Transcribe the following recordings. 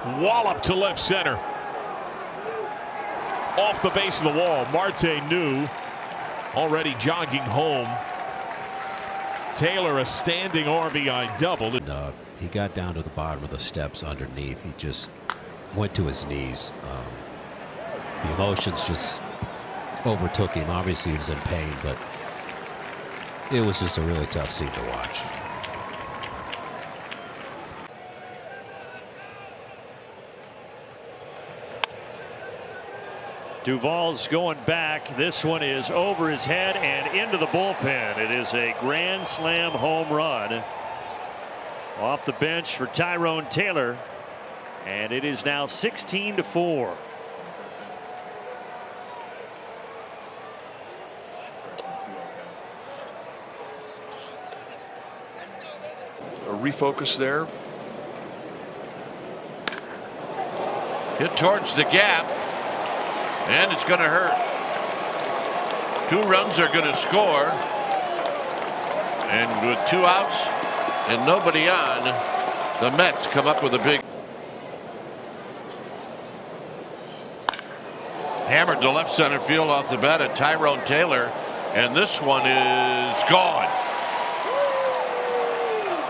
Wallop to left center. Off the base of the wall. Marte knew. Already jogging home. Taylor, a standing RBI double. He got down to the bottom of the steps underneath. He just went to his knees. The emotions just overtook him. Obviously, he was in pain, but it was just a really tough scene to watch. Duvall's going back. This one is over his head and into the bullpen. It is a grand slam home run off the bench for Tyrone Taylor, and it is now 16-4. A refocus there. Hit towards the gap. And it's going to hurt. 2 runs are going to score. And with 2 outs and nobody on, the Mets come up with a big. Hammered to left center field off the bat at Tyrone Taylor. And this one is gone.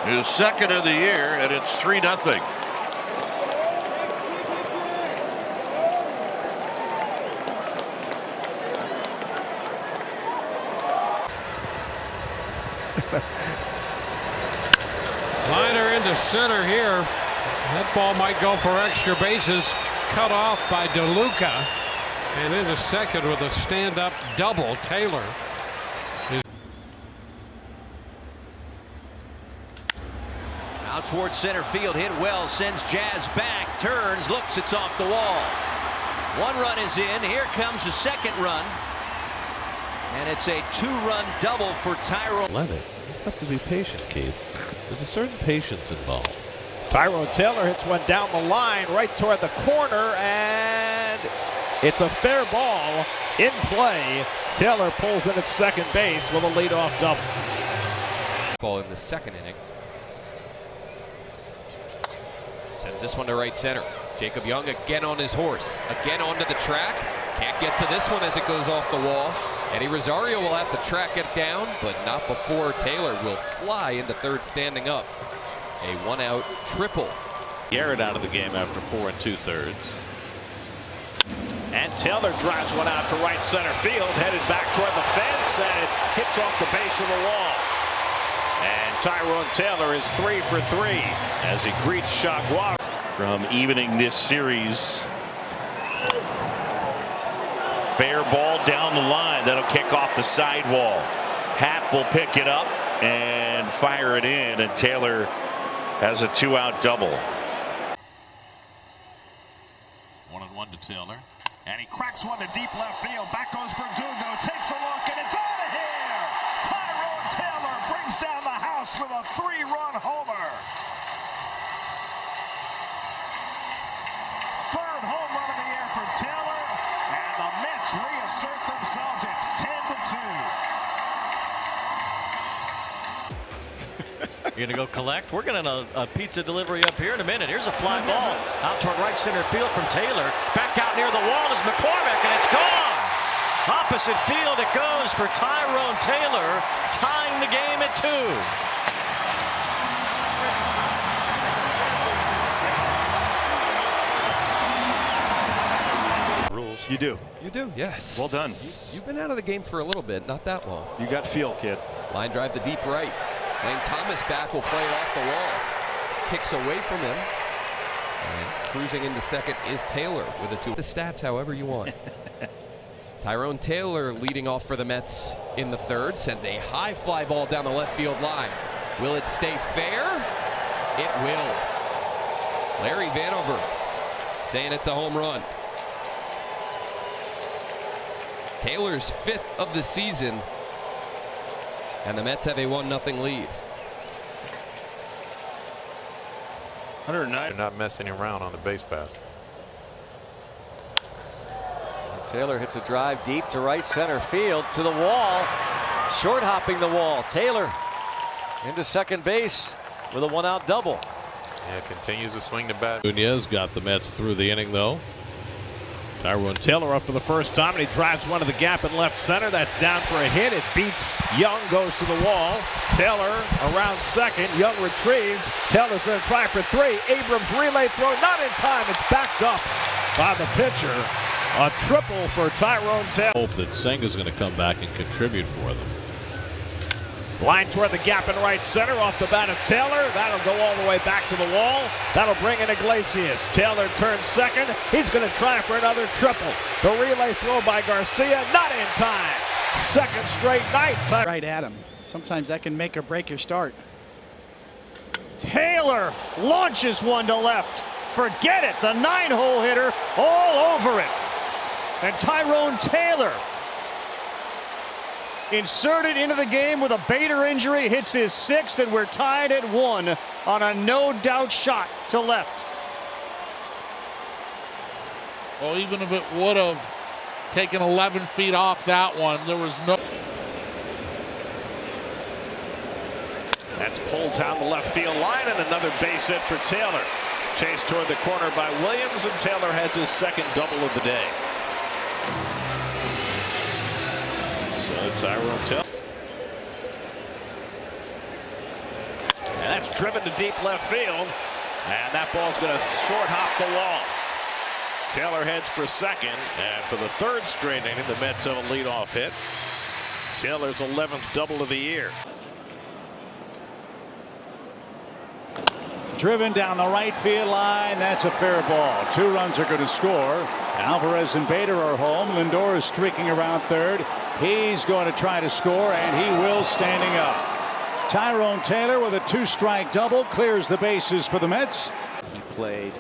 His second of the year, and it's 3-0. Liner into center here. That ball might go for extra bases. Cut off by DeLuca. And into second with a stand-up double. Taylor. Out towards center field. Hit well. Sends Jazz back. Turns. Looks. It's off the wall. 1 run is in. Here comes the second run. And it's a 2-run double for Tyrone. Love it. It's tough to be patient, Keith. There's a certain patience involved. Tyrone Taylor hits one down the line right toward the corner, and it's a fair ball in play. Taylor pulls in at second base with a leadoff double. Ball in the second inning. Sends this one to right center. Jacob Young again on his horse. Again onto the track. Can't get to this one as it goes off the wall. Eddie Rosario will have to track it down, but not before Taylor will fly into third standing up. A 1-out triple. Garrett out of the game after 4 2/3. And Taylor drives one out to right center field, headed back toward the fence, and it hits off the base of the wall. And Tyrone Taylor is 3 for 3 as he greets Chagua from evening this series. Fair ball down the line. That'll kick off the sidewall. Happ will pick it up and fire it in, and Taylor has a 2-out double. 1-1 to Taylor, and he cracks one to deep left field. Back goes Verdugo, takes a look, and it's out of here. Tyrone Taylor brings down the house with a 3-run homer. Third home run of the year for Taylor, and the Mets reassert themselves. It's 10-2. You're going to go collect? We're going to a pizza delivery up here in a minute. Here's a fly ball out toward right center field from Taylor. Back out near the wall is McCormick, and it's gone. Opposite field it goes for Tyrone Taylor, tying the game at 2. Rules. You do. You do, yes. Well done. You've been out of the game for a little bit, not that long. You got feel, kid. Line drive to deep right. Lane Thomas back will play it off the wall. Kicks away from him. And cruising into second is Taylor with a 2. The stats however you want. Tyrone Taylor leading off for the Mets in the third. Sends a high fly ball down the left field line. Will it stay fair? It will. Larry Vanover saying it's a home run. Taylor's 5th of the season. And the Mets have a 1-0 lead. 109. They're not messing around on the base pass. Taylor hits a drive deep to right center field to the wall. Short hopping the wall. Taylor into second base with a 1-out double. Yeah, continues to swing the bat. Nunez got the Mets through the inning, though. Tyrone Taylor up for the first time, and he drives one to the gap in left center. That's down for a hit. It beats Young, goes to the wall. Taylor around second. Young retrieves. Taylor's going to try for three. Abrams relay throw, not in time. It's backed up by the pitcher. A triple for Tyrone Taylor. Hope that Senga's going to come back and contribute for them. Line toward the gap in right center off the bat of Taylor. That'll go all the way back to the wall. That'll bring in Iglesias. Taylor turns second. He's going to try for another triple. The relay throw by Garcia, not in time. Second straight night. Right at him. Sometimes that can make or break your start. Taylor launches one to left. Forget it. The 9-hole hitter all over it. And Tyrone Taylor, inserted into the game with a Bader injury, hits his 6th, and we're tied at 1 on a no-doubt shot to left. Well, even if it would have taken 11 feet off that one, there was no... That's pulled down the left field line, and another base hit for Taylor. Chased toward the corner by Williams, and Taylor has his second double of the day. So Tyrone Taylor. And that's driven to deep left field. And that ball's going to short hop the wall. Taylor heads for second. And for the third straight inning, the Mets have a leadoff hit. Taylor's 11th double of the year. Driven down the right field line. That's a fair ball. 2 runs are going to score. Alvarez and Bader are home. Lindor is streaking around third. He's going to try to score, and he will, standing up. Tyrone Taylor with a 2-strike double clears the bases for the Mets. He played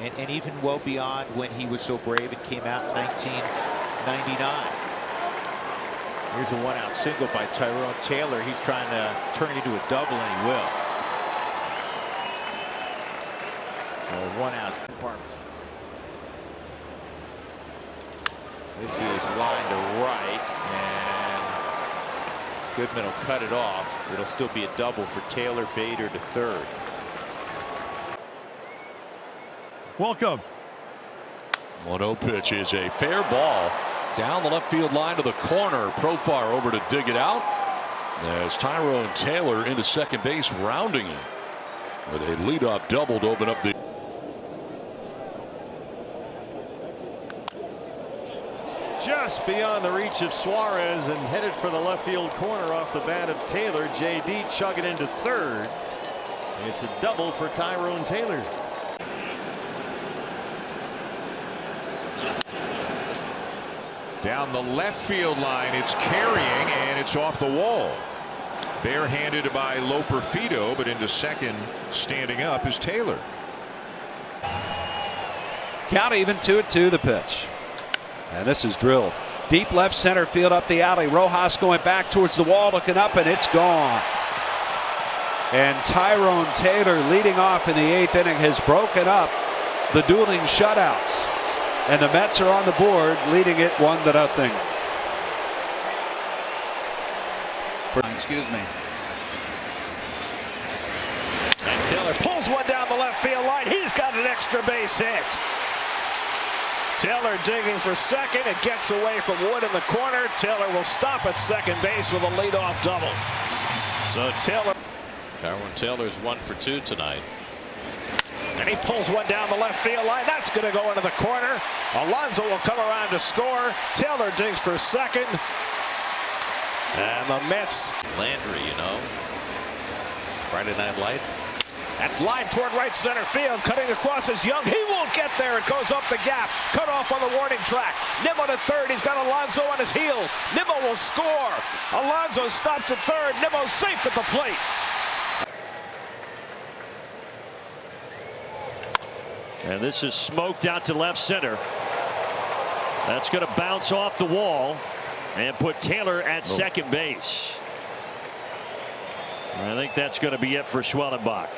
and even well beyond when he was so brave and came out in 1999. Here's a 1-out single by Tyrone Taylor. He's trying to turn it into a double, and he will. So 1-out. This is line to right, and Goodman will cut it off. It'll still be a double for Taylor. Bader to third. Welcome. 1-0 pitch is a fair ball down the left field line to the corner. Profar over to dig it out as Tyrone Taylor into second base, rounding it with a leadoff double to open up the. Just beyond the reach of Suarez and headed for the left field corner off the bat of Taylor. JD chugging into third. It's a double for Tyrone Taylor. Down the left field line, it's carrying, and it's off the wall. Barehanded by Loperfido, but into second, standing up, is Taylor. Count even 2-2 the pitch. And this is drilled deep left center field up the alley. Rojas going back towards the wall, looking up, and it's gone. And Tyrone Taylor, leading off in the 8th inning, has broken up the dueling shutouts. And the Mets are on the board, leading it 1-0. Excuse me. And Taylor pulls one down the left field line. He's got an extra base hit. Taylor digging for second. It gets away from Wood in the corner. Taylor will stop at second base with a leadoff double. So Tyrone Taylor's 1 for 2 tonight. And he pulls one down the left field line. That's going to go into the corner. Alonso will come around to score. Taylor digs for second. And the Mets. Landry, you know. Friday Night Lights. That's line toward right center field. Cutting across is Young. He won't get there. It goes up the gap. Cut off on the warning track. Nimmo to third. He's got Alonso on his heels. Nimmo will score. Alonso stops at third. Nimmo's safe at the plate. And this is smoked out to left center. That's going to bounce off the wall and put Taylor at second base. I think that's going to be it for Schwellenbach.